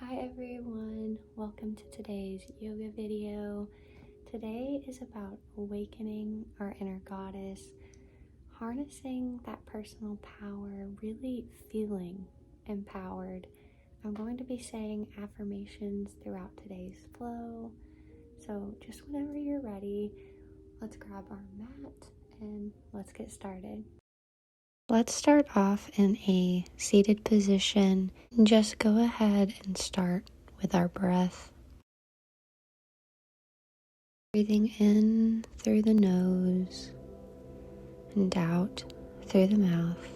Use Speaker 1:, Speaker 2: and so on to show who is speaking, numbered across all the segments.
Speaker 1: Hi everyone, welcome to today's yoga video. Today is about awakening our inner goddess, harnessing that personal power, really feeling empowered. I'm going to be saying affirmations throughout today's flow, so just whenever you're ready, let's grab our mat and let's get started. Let's start off in a seated position and just go ahead and start with our breath. Breathing in through the nose and out through the mouth.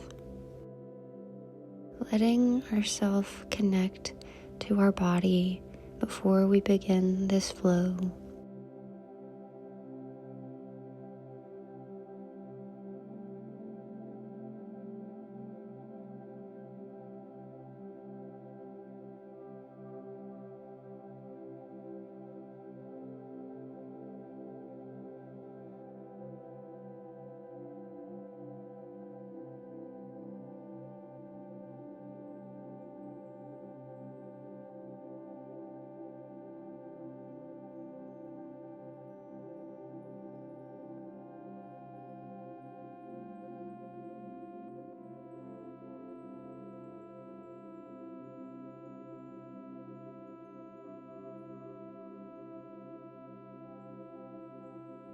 Speaker 1: Letting ourselves connect to our body before we begin this flow.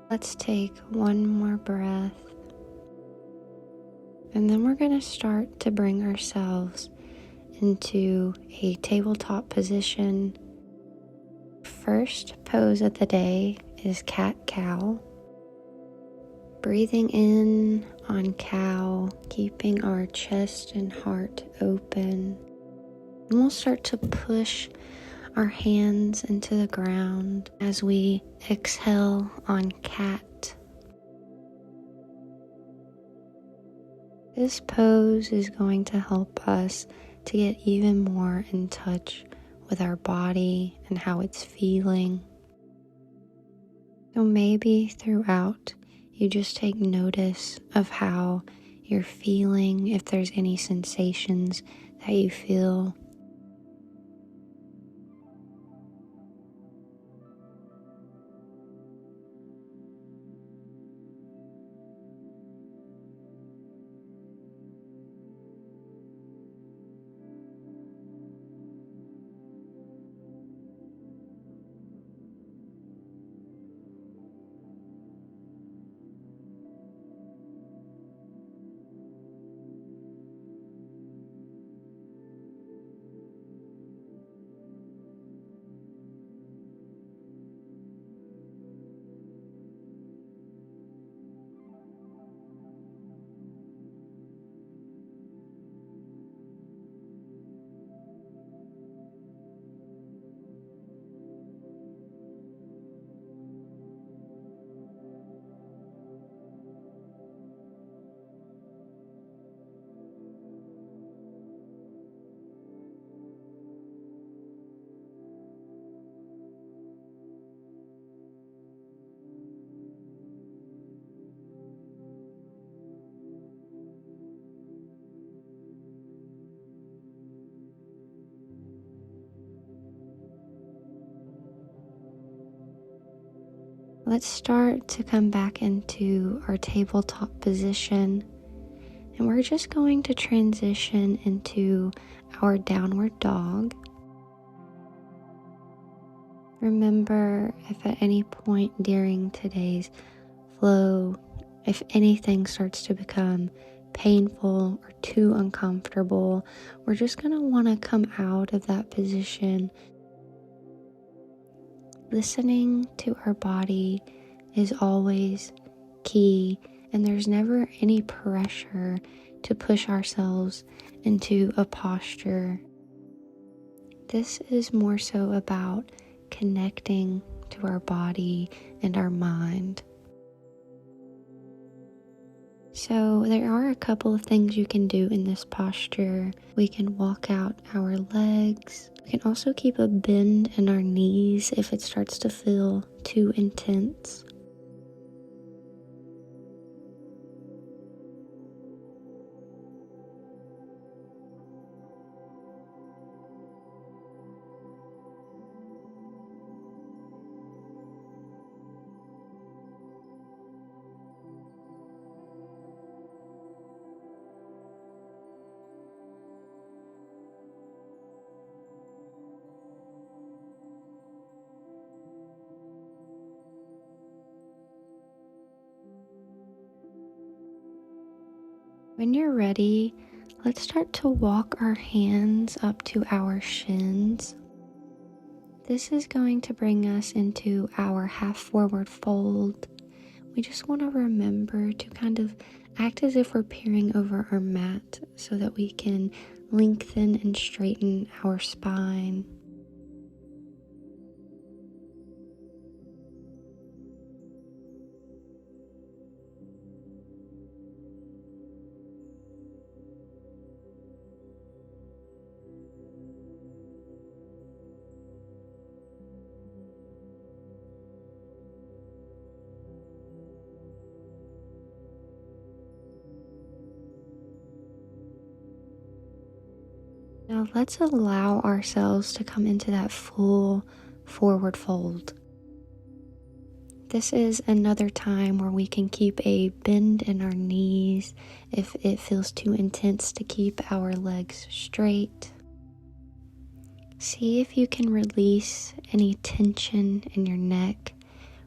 Speaker 1: Let's take one more breath, and then we're going to start to bring ourselves into a tabletop position. First pose of the day is cat-cow. Breathing in on cow, keeping our chest and heart open. And we'll start to push our hands into the ground as we exhale on cat. This pose is going to help us to get even more in touch with our body and how it's feeling. So maybe throughout, you just take notice of how you're feeling, if there's any sensations that you feel. Let's start to come back into our tabletop position, and we're just going to transition into our downward dog. Remember, if at any point during today's flow, if anything starts to become painful or too uncomfortable, we're just going to want to come out of that position. Listening to our body is always key, and there's never any pressure to push ourselves into a posture. This is more so about connecting to our body and our mind. So there are a couple of things you can do in this posture. We can walk out our legs. We can also keep a bend in our knees if it starts to feel too intense. When you're ready, let's start to walk our hands up to our shins. This is going to bring us into our half forward fold. We just want to remember to kind of act as if we're peering over our mat so that we can lengthen and straighten our spine. Now let's allow ourselves to come into that full forward fold. This is another time where we can keep a bend in our knees if it feels too intense to keep our legs straight. See if you can release any tension in your neck.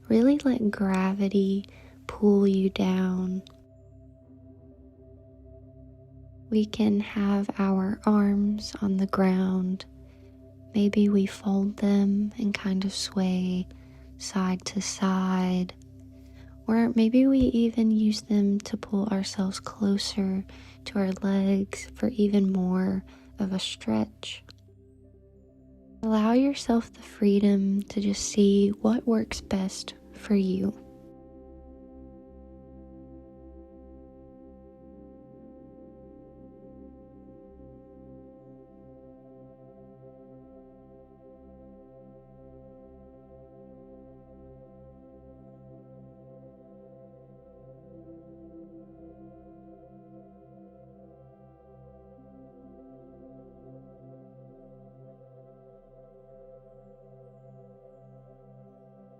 Speaker 1: Really let gravity pull you down. We can have our arms on the ground. Maybe we fold them and kind of sway side to side. Or maybe we even use them to pull ourselves closer to our legs for even more of a stretch. Allow yourself the freedom to just see what works best for you.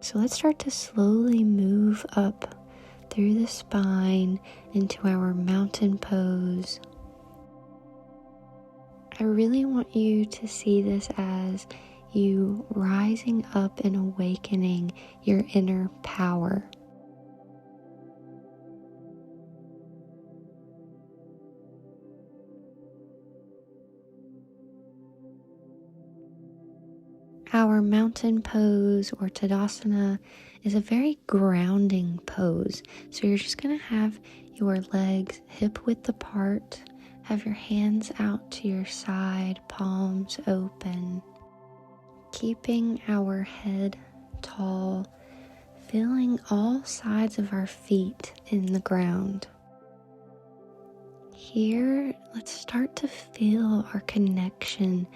Speaker 1: So let's start to slowly move up through the spine into our mountain pose. I really want you to see this as you rising up and awakening your inner power. Our mountain pose or Tadasana is a very grounding pose. So you're just going to have your legs hip width apart, have your hands out to your side, palms open, keeping our head tall, feeling all sides of our feet in the ground. Here, let's start to feel our connection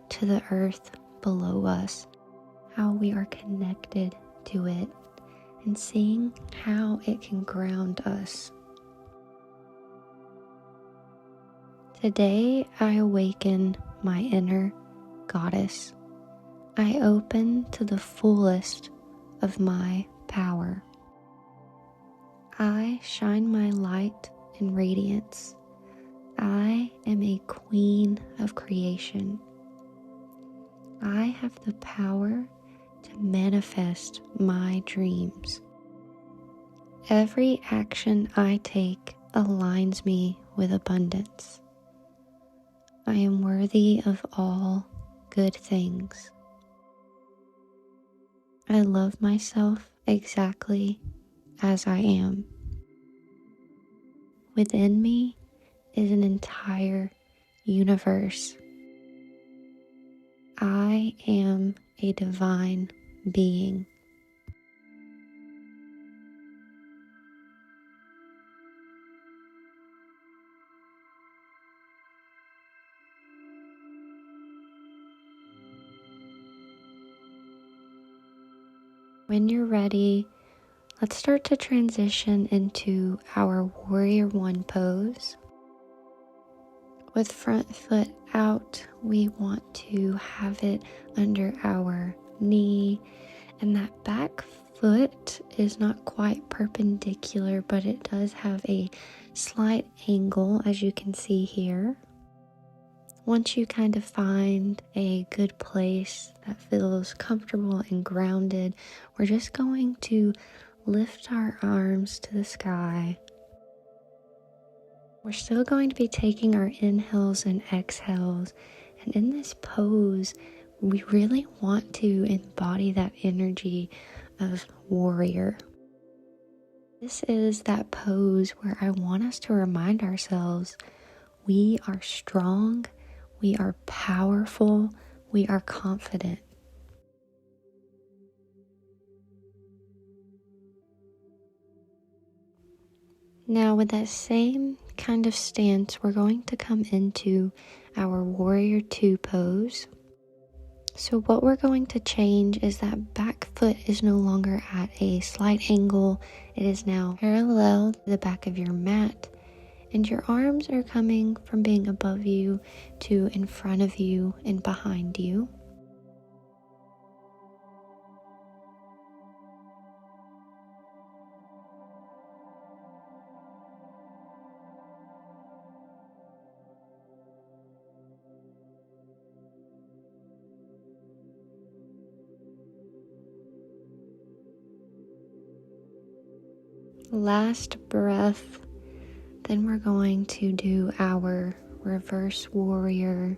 Speaker 1: to the earth below us, how we are connected to it, and seeing how it can ground us. Today, I awaken my inner goddess. I open to the fullest of my power. I shine my light and radiance. I am a queen of creation. I have the power to manifest my dreams. Every action I take aligns me with abundance. I am worthy of all good things. I love myself exactly as I am. Within me is an entire universe. I am a divine being. When you're ready, let's start to transition into our Warrior One pose. With front foot out, we want to have it under our knee, and that back foot is not quite perpendicular, but it does have a slight angle, as you can see here. Once you kind of find a good place that feels comfortable and grounded, we're just going to lift our arms to the sky. We're still going to be taking our inhales and exhales, and in this pose, we really want to embody that energy of warrior. This is that pose where I want us to remind ourselves we are strong, we are powerful, we are confident. Now, with that same kind of stance, we're going to come into our Warrior 2 pose. So what we're going to change is that back foot is no longer at a slight angle. It is now parallel to the back of your mat, and your arms are coming from being above you to in front of you and behind you. Last breath, then we're going to do our reverse warrior.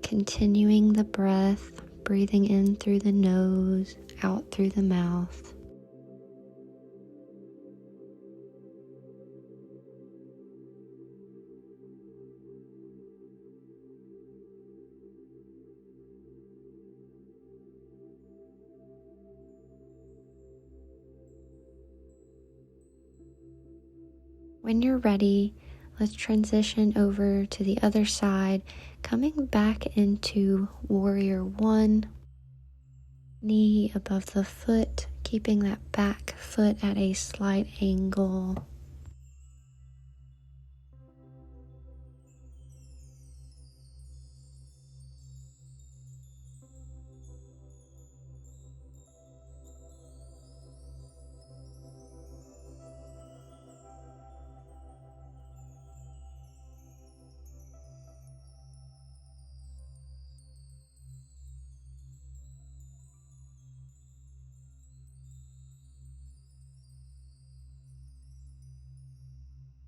Speaker 1: Continuing the breath, breathing in through the nose, out through the mouth. When you're ready, let's transition over to the other side, coming back into Warrior 1. Knee above the foot, keeping that back foot at a slight angle.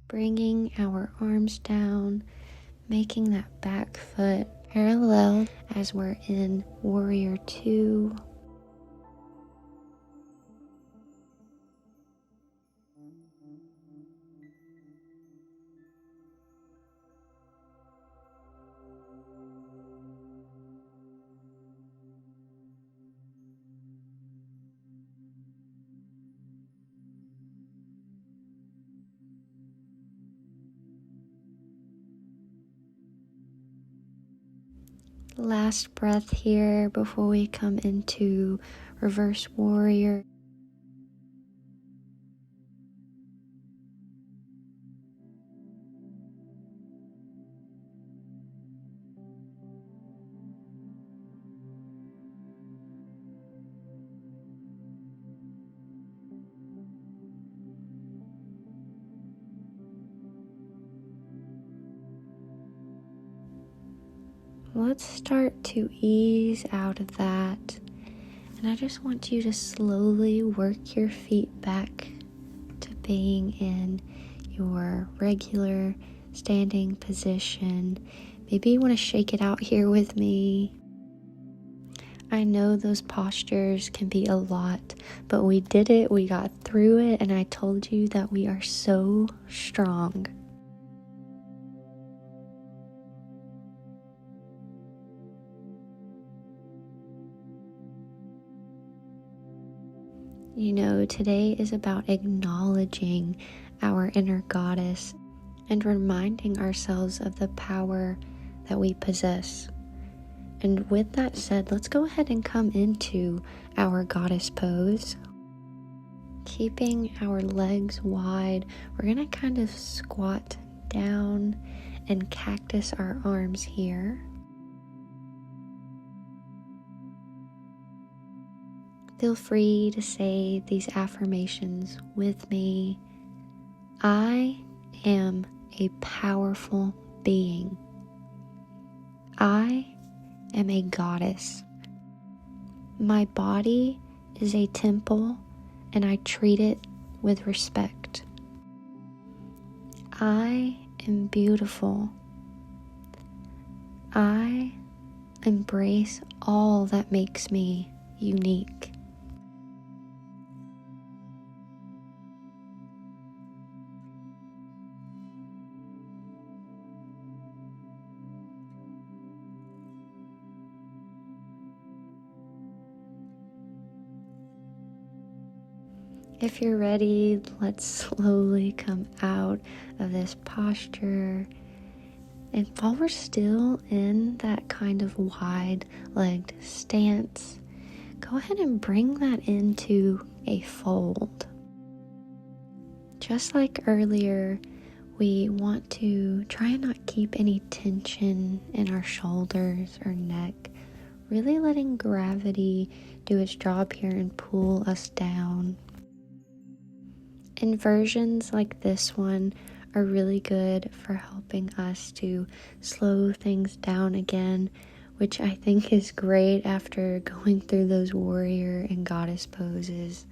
Speaker 1: Bringing our arms down, making that back foot parallel as we're in Warrior 2. Last breath here before we come into Reverse Warrior. Let's start to ease out of that. And I just want you to slowly work your feet back to being in your regular standing position. Maybe you want to shake it out here with me. I know those postures can be a lot, but we did it, we got through it, and I told you that we are so strong. You know, today is about acknowledging our inner goddess and reminding ourselves of the power that we possess. And with that said, let's go ahead and come into our goddess pose. Keeping our legs wide, we're gonna kind of squat down and cactus our arms here. Feel free to say these affirmations with me. I am a powerful being. I am a goddess. My body is a temple and I treat it with respect. I am beautiful. I embrace all that makes me unique. If you're ready, let's slowly come out of this posture. And while we're still in that kind of wide-legged stance, go ahead and bring that into a fold. Just like earlier, we want to try and not keep any tension in our shoulders or neck, really letting gravity do its job here and pull us down. Inversions like this one are really good for helping us to slow things down again, which I think is great after going through those warrior and goddess poses.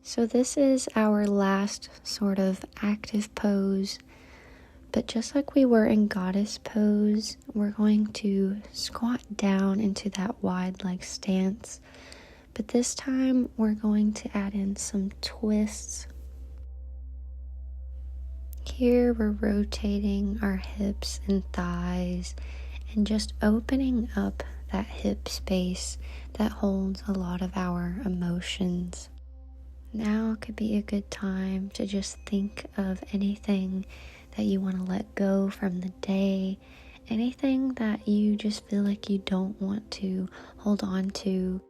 Speaker 1: So this is our last sort of active pose, but just like we were in goddess pose, we're going to squat down into that wide leg stance, but this time we're going to add in some twists. Here we're rotating our hips and thighs and just opening up that hip space that holds a lot of our emotions. Now could be a good time to just think of anything that you want to let go from the day, anything that you just feel like you don't want to hold on to.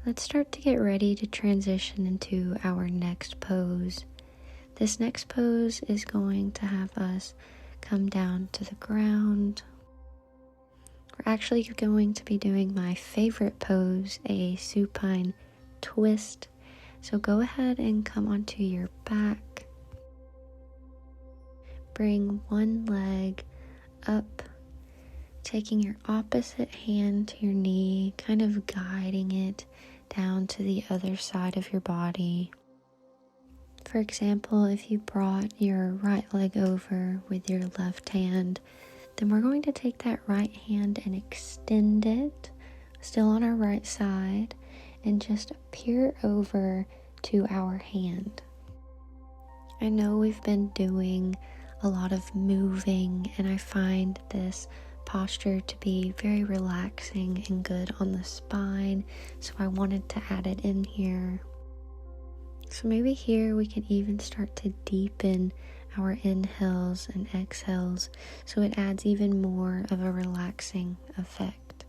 Speaker 1: Let's start to get ready to transition into our next pose. This next pose is going to have us come down to the ground. We're actually going to be doing my favorite pose, a supine twist. So go ahead and come onto your back. Bring one leg up, taking your opposite hand to your knee, kind of guiding it down to the other side of your body. For example, if you brought your right leg over with your left hand, then we're going to take that right hand and extend it, still on our right side, and just peer over to our hand. I know we've been doing a lot of moving, and I find this posture to be very relaxing and good on the spine, so I wanted to add it in here. So maybe here we can even start to deepen our inhales and exhales so it adds even more of a relaxing effect.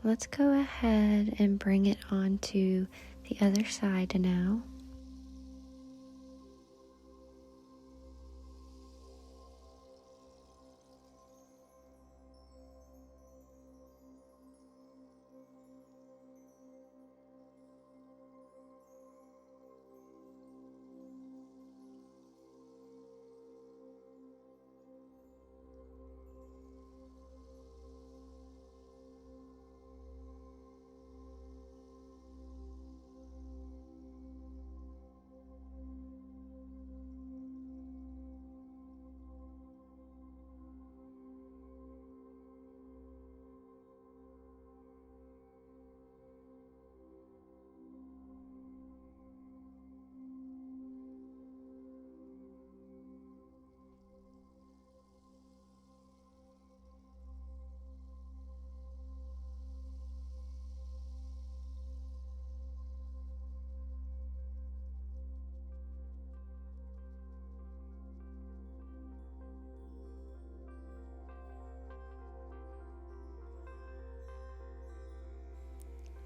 Speaker 1: Let's go ahead and bring it on to the other side now.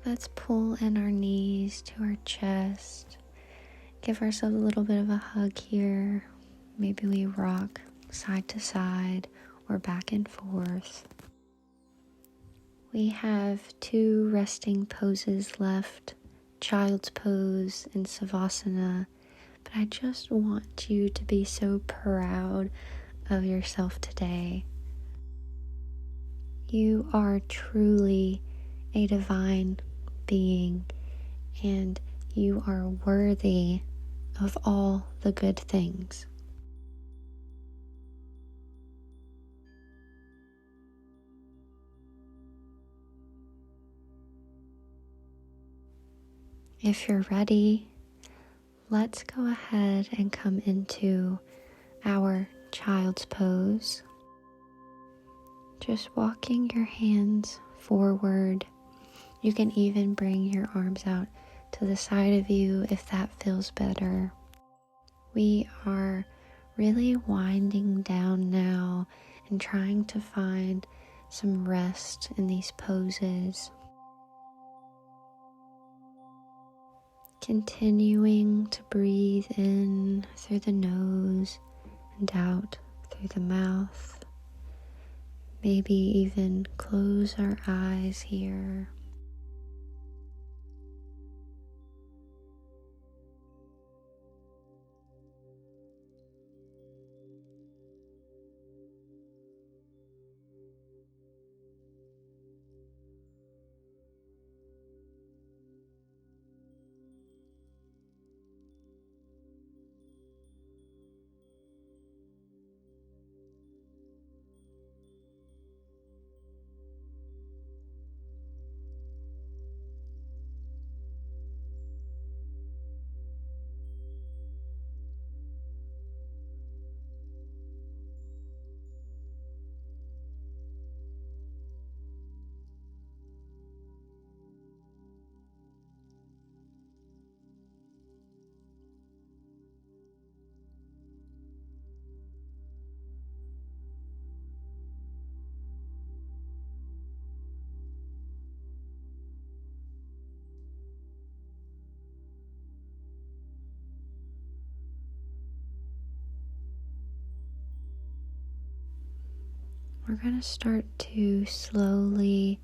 Speaker 1: Let's pull in our knees to our chest. Give ourselves a little bit of a hug here. Maybe we rock side to side or back and forth. We have 2 resting poses left, child's pose and savasana. But I just want you to be so proud of yourself today. You are truly a divine being, and you are worthy of all the good things. If you're ready, let's go ahead and come into our child's pose. Just walking your hands forward. You can even bring your arms out to the side of you if that feels better. We are really winding down now and trying to find some rest in these poses. Continuing to breathe in through the nose and out through the mouth. Maybe even close our eyes here. We're going to start to slowly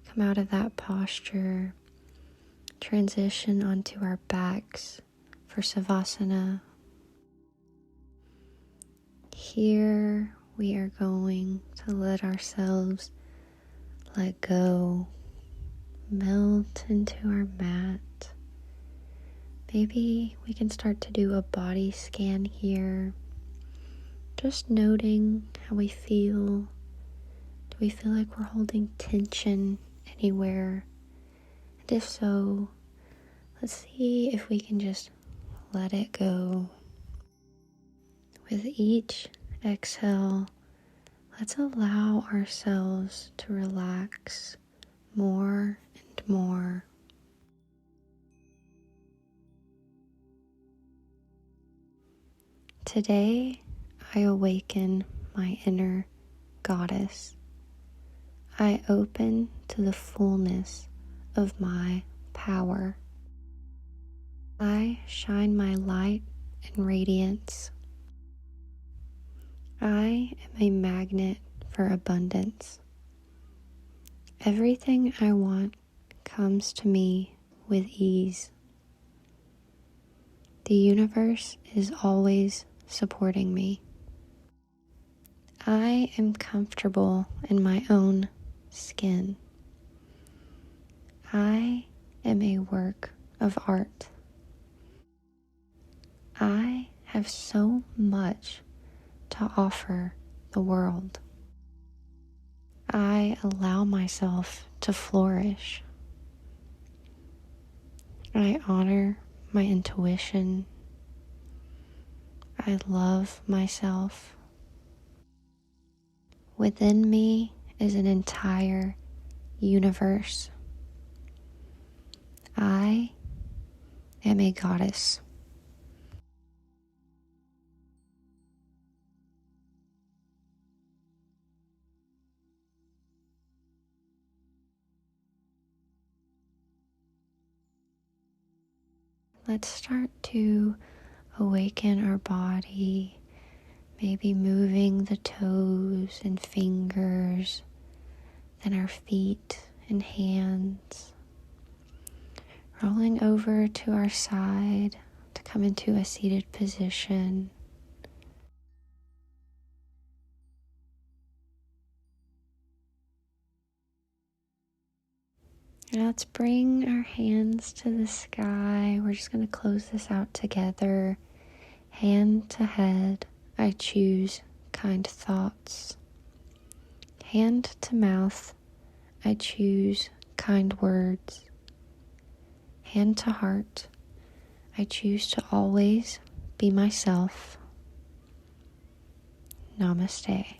Speaker 1: come out of that posture, transition onto our backs for savasana. Here we are going to let ourselves let go, melt into our mat. Maybe we can start to do a body scan here, just noting how we feel. Do we feel like we're holding tension anywhere? And if so, let's see if we can just let it go. With each exhale, let's allow ourselves to relax more and more. Today, I awaken my inner goddess. I open to the fullness of my power. I shine my light and radiance. I am a magnet for abundance. Everything I want comes to me with ease. The universe is always supporting me. I am comfortable in my own skin. I am a work of art. I have so much to offer the world. I allow myself to flourish. I honor my intuition. I love myself. Within me is an entire universe. I am a goddess. Let's start to awaken our body, maybe moving the toes and fingers, then our feet and hands, rolling over to our side to come into a seated position. Now let's bring our hands to the sky. We're just going to close this out together. Hand to head, I choose kind thoughts. Hand to mouth, I choose kind words. Hand to heart, I choose to always be myself. Namaste.